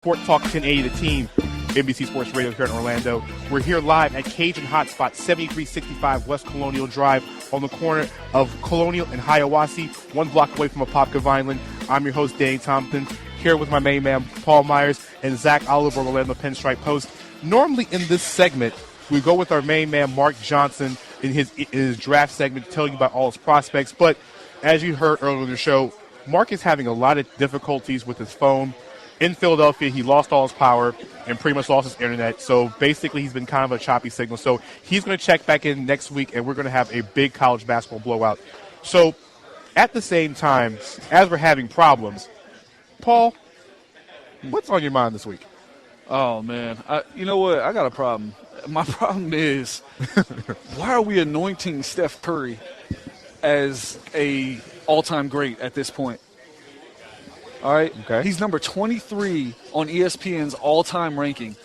Sports Talk 1080 The Team, NBC Sports Radio here in Orlando. We're here live at Cajun Hotspot, 7365 West Colonial Drive on the corner of Colonial and Hiawassee, 1 block away from Apopka Vineland. I'm your host, Danny Thompson, here with my main man, Paul Myers, and Zach Oliver, Orlando Pinstripe Post. Normally in this segment, we go with our main man, Marc Johnson, in his draft segment, telling you about all his prospects. But as you heard earlier in the show, Marc is having a lot of difficulties with his phone. In Philadelphia, he lost all his power and pretty much lost his internet. So basically, he's been kind of a choppy signal. So he's going to check back in next week, and we're going to have a big college basketball blowout. So at the same time, as we're having problems, Paul, what's on your mind this week? Oh, man. You know what? I got a problem. My problem is, why are we anointing Steph Curry as a all-time great at this point? All right? Okay. He's number 23 on ESPN's all-time ranking.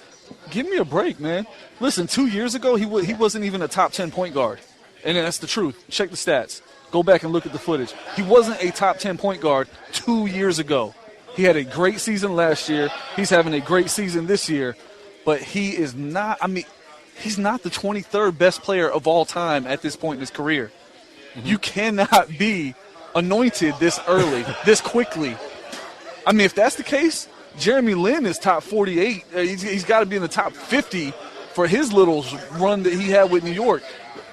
Give me a break, man. Listen, 2 years ago, he wasn't even a top 10 point guard. And that's the truth. Check the stats. Go back and look at the footage. He wasn't a top 10 point guard 2 years ago. He had a great season last year. He's having a great season this year. But he is not, he's not the 23rd best player of all time at this point in his career. Mm-hmm. You cannot be anointed this early, this quickly. If that's the case, Jeremy Lin is top 48. He's got to be in the top 50 for his little run that he had with New York.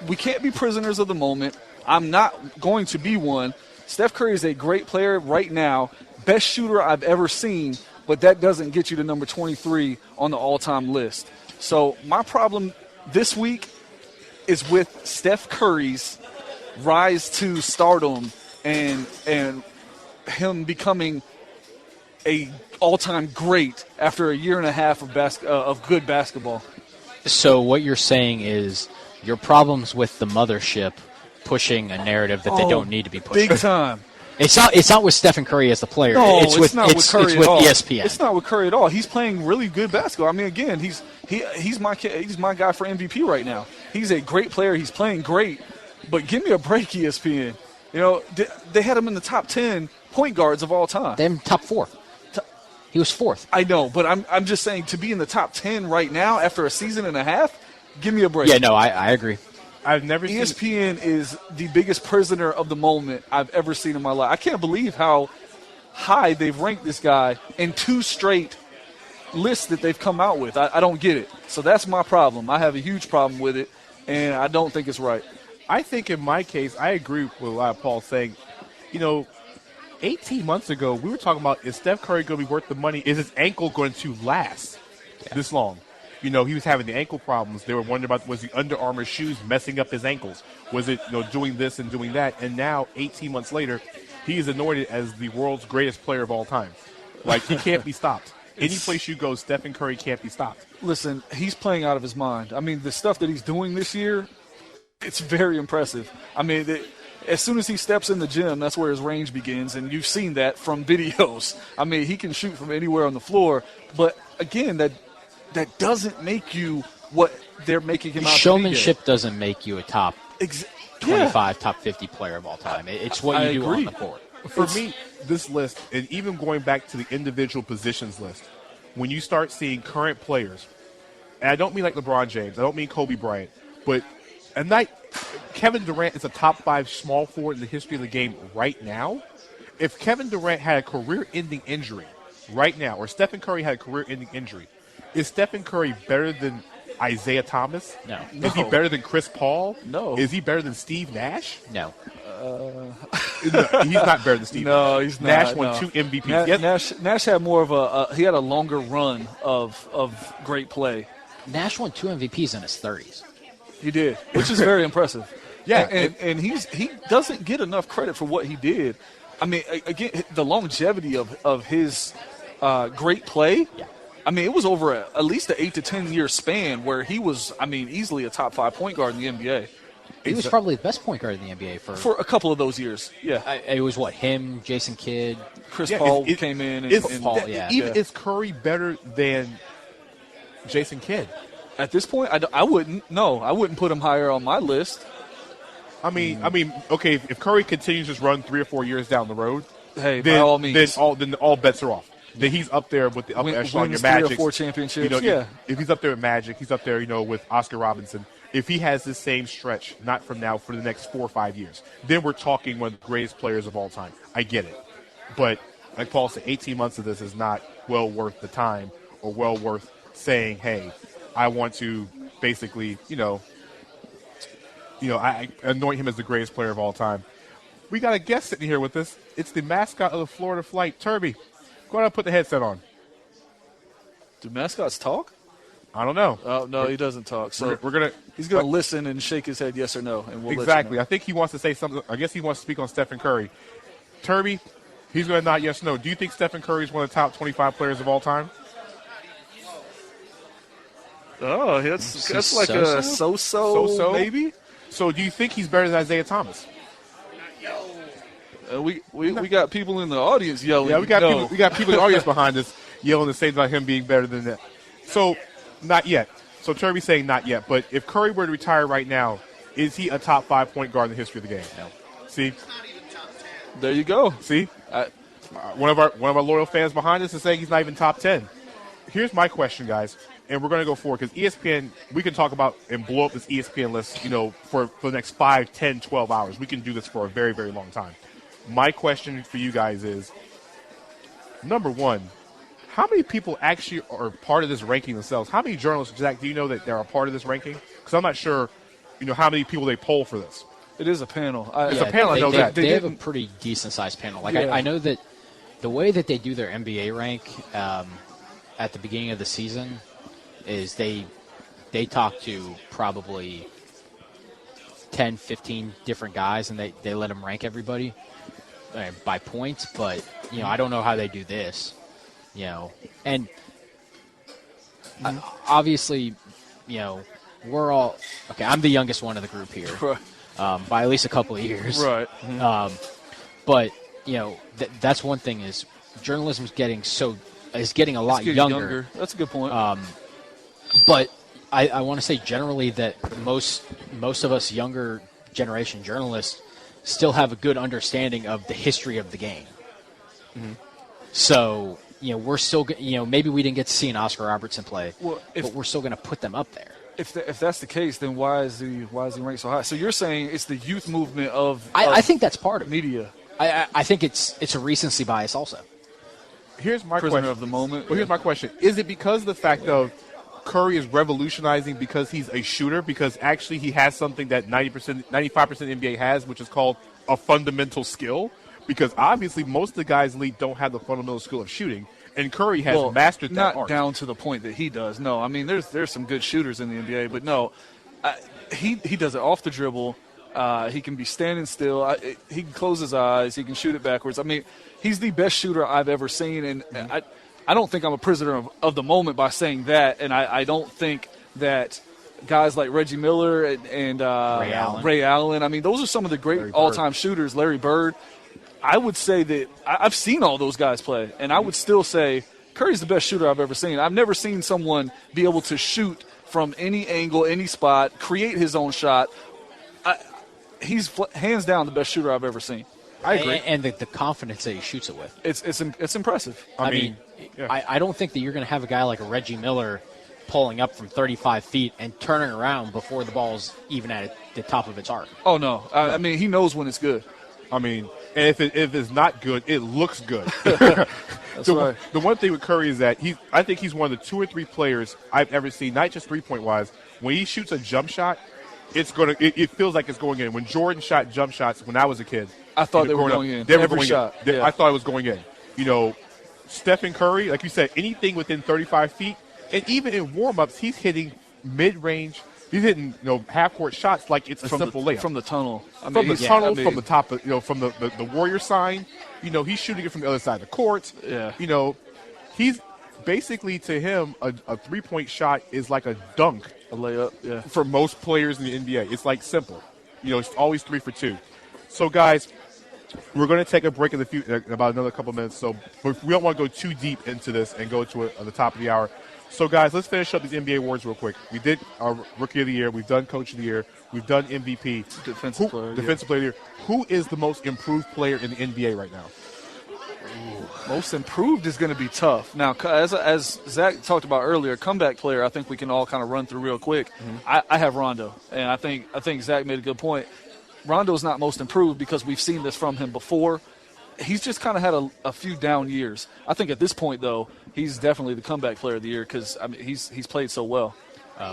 We can't be prisoners of the moment. I'm not going to be one. Steph Curry is a great player right now, best shooter I've ever seen, but that doesn't get you to number 23 on the all-time list. So my problem this week is with Steph Curry's rise to stardom and him becoming a all-time great after a year and a half of good basketball. So what you're saying is your problems with the mothership pushing a narrative that they don't need to be pushing. Big time. It's not with Stephen Curry as the player. No, it's not with Curry at all. ESPN. It's not with Curry at all. He's playing really good basketball. Again, he's my guy for MVP right now. He's a great player. He's playing great. But give me a break, ESPN. They had him in the top 10 point guards of all time. Them top 4. He was 4th. I know, but I'm just saying, to be in the top 10 right now after a season and a half, give me a break. Yeah, no, I agree. I've never seen ESPN is the biggest prisoner of the moment I've ever seen in my life. I can't believe how high they've ranked this guy in 2 straight lists that they've come out with. I don't get it. So that's my problem. I have a huge problem with it, and I don't think it's right. I think in my case, I agree with a lot of Paul saying, 18 months ago, we were talking about, is Steph Curry going to be worth the money? Is his ankle going to last this long? He was having the ankle problems. They were wondering about, was the Under Armour shoes messing up his ankles? Was it, doing this and doing that? And now, 18 months later, he is anointed as the world's greatest player of all time. He can't be stopped. Any place you go, Stephen Curry can't be stopped. Listen, he's playing out of his mind. The stuff that he's doing this year, it's very impressive. As soon as he steps in the gym, that's where his range begins, and you've seen that from videos. He can shoot from anywhere on the floor, but again, that doesn't make you what they're making him out to be. Showmanship doesn't make you a top 25, top 50 player of all time. It's what you do on the court. For me, this list, and even going back to the individual positions list, when you start seeing current players, and I don't mean like LeBron James, I don't mean Kobe Bryant, but Kevin Durant is a top 5 small forward in the history of the game right now. If Kevin Durant had a career-ending injury right now, or Stephen Curry had a career-ending injury, is Stephen Curry better than Isaiah Thomas? No. Is he better than Chris Paul? No. Is he better than Steve Nash? No. No, he's not better than Steve Nash. No, he's not. Nash won 2 MVPs. Nash had more of he had a longer run of great play. Nash won 2 MVPs in his 30s. He did, which is very impressive. Yeah, and he doesn't get enough credit for what he did. Again, the longevity of his great play. Yeah. It was over at least an 8 to 10 year span where he was, easily a top 5 point guard in the NBA. He was probably the best point guard in the NBA for a couple of those years. Yeah, it was him, Jason Kidd, Chris Paul came in. Is Curry better than Jason Kidd? At this point, I wouldn't. No, I wouldn't put him higher on my list. Okay, if Curry continues his run 3 or 4 years down the road, hey, then, by all means, then all bets are off. that he's up there with the upper echelon, your wins 3 or Magic. 4 championships. You know, yeah. if he's up there with Magic, he's up there, with Oscar Robinson. If he has this same stretch, not from now, for the next 4 or 5 years, then we're talking one of the greatest players of all time. I get it. But like Paul said, 18 months of this is not well worth the time or well worth saying, hey, I want to basically, I anoint him as the greatest player of all time. We got a guest sitting here with us. It's the mascot of the Florida Flight, Turby. Go ahead and put the headset on. Do mascots talk? I don't know. Oh, no, he doesn't talk. So he's going to listen and shake his head yes or no, and we'll exactly. let you know. I think he wants to say something. I guess he wants to speak on Stephen Curry. Turby, he's going to nod yes or no. Do you think Stephen Curry is one of the top 25 players of all time? Oh, that's like a so-so, maybe? So do you think he's better than Isaiah Thomas? We got people in the audience yelling. Yeah, we got people in the audience behind us yelling the same about him being better than that. So, not yet. So Turby's saying not yet. But if Curry were to retire right now, is he a top 5 point guard in the history of the game? No. See? There you go. See? One of our loyal fans behind us is saying he's not even top 10. Here's my question, guys, and we're going to go forward because ESPN, we can talk about and blow up this ESPN list, for the next 5, 10, 12 hours. We can do this for a very, very long time. My question for you guys is, number one, how many people actually are part of this ranking themselves? How many journalists, Zach, do you know that they're a part of this ranking? Because I'm not sure, how many people they poll for this. It is a panel. It's a panel, I know that. They have a pretty decent-sized panel. I know that the way that they do their NBA rank at the beginning of the season is they talk to probably 10, 15 different guys, and they let them rank everybody by points. But, I don't know how they do this. And obviously, we're all okay. I'm the youngest one of the group here, by at least a couple of years, right? But that's one thing is journalism is getting a lot younger. That's a good point. But I want to say generally that most of us younger generation journalists still have a good understanding of the history of the game. Mm-hmm. So. We're still, maybe we didn't get to see an Oscar Robertson play, but we're still going to put them up there. If that's the case, then why is he ranked so high? So you're saying it's the youth movement of I think that's part of it. Media. I think it's a recency bias also. Here's my Prisoner question. of the moment. Well, here's my question. Is it because of the fact of Curry is revolutionizing because he's a shooter? Because actually he has something that 95% NBA has, which is called a fundamental skill? Because obviously most of the guys in the league don't have the fundamental skill of shooting, and Curry has mastered that art. Not down to the point that he does. No, I mean there's some good shooters in the NBA, but no, he does it off the dribble. He can be standing still. He can close his eyes. He can shoot it backwards. I mean, he's the best shooter I've ever seen, and I don't think I'm a prisoner of the moment by saying that, and I don't think that guys like Reggie Miller and Ray Allen. I mean, those are some of the great all-time shooters. Larry Bird. I would say that I've seen all those guys play, and I would still say Curry's the best shooter I've ever seen. I've never seen someone be able to shoot from any angle, any spot, create his own shot. He's hands down the best shooter I've ever seen. I agree. And the confidence that he shoots it with. It's impressive. I mean, I don't think that you're going to have a guy like a Reggie Miller pulling up from 35 feet and turning around before the ball's even at the top of its arc. Oh, no. I mean, he knows when it's good. I mean, and if it's not good, it looks good. That's right. The one thing with Curry is that I think he's one of the 2 or 3 players I've ever seen, not just 3-point wise, when he shoots a jump shot, it feels like it's going in. When Jordan shot jump shots when I was a kid, I thought they were going in. They were Every going shot. in. Yeah. I thought it was going in. Stephen Curry, like you said, anything within 35 feet, and even in warm-ups, he's hitting mid-range. He's hitting, half-court shots like it's a simple layup. From the tunnel. From the top of, from the Warrior sign. He's shooting it from the other side of the court. Yeah. He's basically, to him, a three-point shot is like a dunk. A layup, yeah. For most players in the NBA. It's like simple. It's always 3 for 2. So, guys, we're going to take a break in about another couple minutes. So we don't want to go too deep into this and go to it at the top of the hour. So, guys, let's finish up these NBA awards real quick. We did our Rookie of the Year. We've done Coach of the Year. We've done MVP. Defensive Player of the Year. Who is the most improved player in the NBA right now? Most improved is going to be tough. Now, as Zach talked about earlier, comeback player, I think we can all kind of run through real quick. Mm-hmm. I have Rondo, and I think Zach made a good point. Rondo's not most improved because we've seen this from him before. He's just kind of had a few down years. I think at this point, though, he's definitely the comeback player of the year because he's played so well.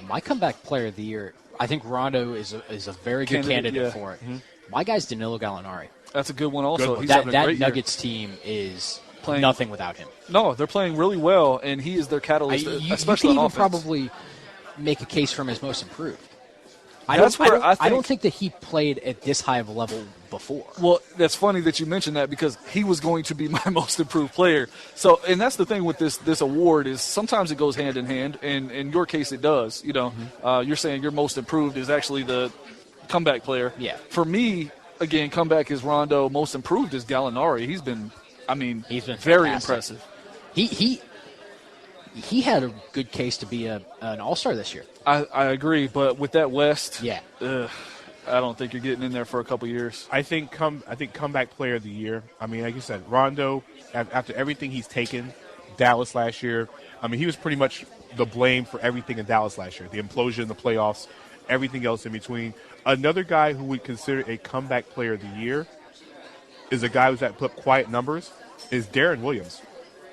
My comeback player of the year, I think Rondo is a very good candidate for it. Mm-hmm. My guy's Danilo Gallinari. That's a good one also. Good. He's having a great Nuggets year. team is playing nothing without him. No, they're playing really well, and he is their catalyst, especially you can on even offense. Probably make a case for him as most improved. I don't think that he played at this high of a level before. Well, that's funny that you mentioned that because he was going to be my most improved player. So, and that's the thing with this award is sometimes it goes hand in hand, and in your case it does. You know, you're saying your most improved is actually the comeback player. Yeah. For me, again, comeback is Rondo. Most improved is Gallinari. He's been very impressive. He had a good case to be an all-star this year. I agree, but with that West, I don't think you're getting in there for a couple years. I think comeback player of the year. I mean, like you said, Rondo, after everything he's taken, Dallas last year, I mean, he was pretty much the blame for everything in Dallas last year. The implosion in the playoffs, everything else in between. Another guy who we consider a comeback player of the year is a guy who's put up quiet numbers, is Darren Williams.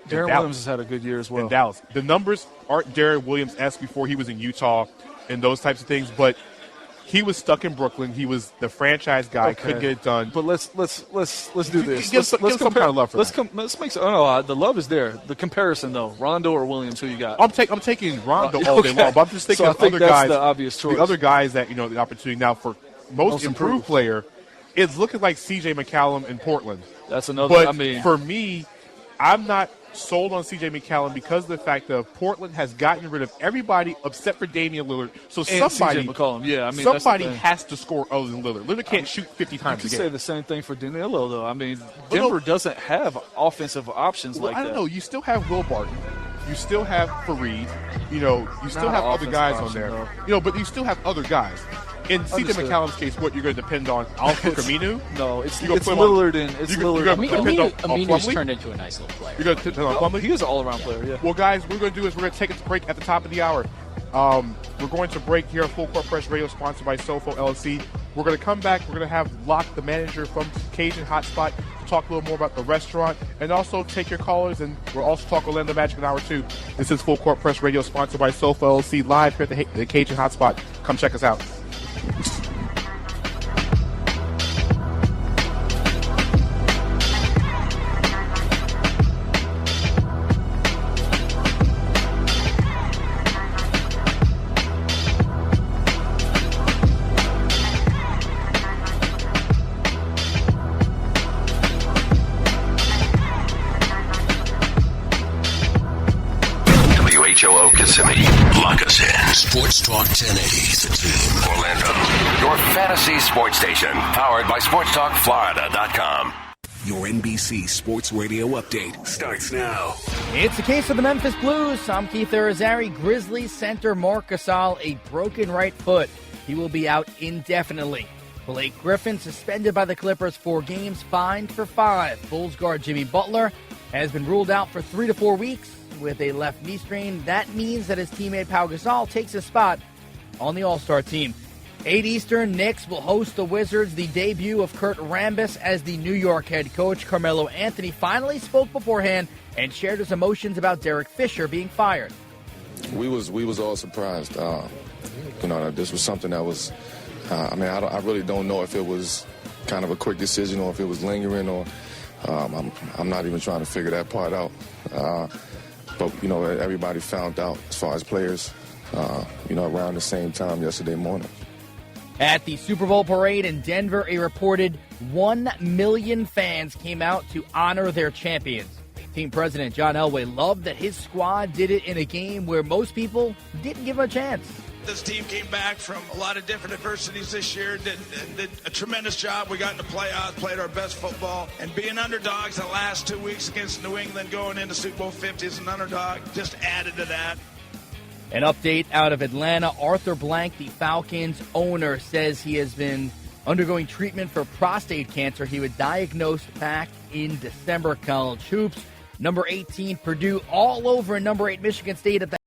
Darren Williams has had a good year as well. In Dallas. The numbers aren't Darren Williams-esque before he was in Utah and those types of things, but he was stuck in Brooklyn. He was the franchise guy, couldn't get it done. But let's do this. Give some kind of love for that. Let's make the love is there. The comparison though, Rondo or Williams, who you got? I'm taking Rondo all day long, but I'm just thinking so of other guys. The obvious choice. The other guys that the opportunity now for most improved player, it's looking like C.J. McCollum in Portland. That's another. But for me, I'm not sold on C.J. McCollum because of the fact that Portland has gotten rid of everybody except for Damian Lillard. So somebody, C.J. McCollum, somebody has to score other than Lillard. Lillard can't shoot 50 times a game. You could say the same thing for Danilo, though. I mean, Denver doesn't have offensive options like that. I don't know. You still have Will Barton. You still have Fareed. You still have other guys on there. But you still have other guys. In C.J. McCollum's case, what you're going to depend on? Al-Farouq Aminu? No, it's Lillard and it's Lillard. Aminu's turned into a nice little player. You're going to depend on Plumlee? He is an all-around player, yeah. Well, guys, what we're going to do is we're going to take a break at the top of the hour. We're going to break here at Full Court Press Radio, sponsored by SOFOELLC. We're going to come back. We're going to have Locke, the manager from Cajun Hotspot, to talk a little more about the restaurant and also take your callers. And we'll also talk Orlando Magic in hour 2. This is Full Court Press Radio, sponsored by SOFOELLC, live here at the Cajun Hotspot. Come check us out. Lock us in. Sports Talk 1080, the team. Orlando, your fantasy sports station, powered by SportsTalkFlorida.com. Your NBC Sports Radio update starts now. It's the case of the Memphis Blues. I'm Keith Irizarry. Grizzlies center Marc Gasol, a broken right foot. He will be out indefinitely. Blake Griffin suspended by the Clippers 4 games, fined for 5. Bulls guard Jimmy Butler has been ruled out for 3 to 4 weeks with a left knee strain. That means that his teammate Pau Gasol takes a spot on the All-Star team. 8 Eastern, Knicks will host the Wizards. The debut of Kurt Rambis as the New York head coach. Carmelo Anthony finally spoke beforehand and shared his emotions about Derek Fisher being fired. We was all surprised. This was something that was. I really don't know if it was kind of a quick decision or if it was lingering, or I'm not even trying to figure that part out. But everybody found out as far as players, around the same time yesterday morning. At the Super Bowl parade in Denver, a reported 1 million fans came out to honor their champions. Team president John Elway loved that his squad did it in a game where most people didn't give him a chance. This team came back from a lot of different adversities this year, did a tremendous job. We got in the playoffs, played our best football, and being underdogs the last 2 weeks against New England, going into Super Bowl 50 as an underdog, just added to that. An update out of Atlanta. Arthur Blank, the Falcons owner, says he has been undergoing treatment for prostate cancer. He was diagnosed back in December. College Hoops Number 18, Purdue all over number 8, Michigan State at the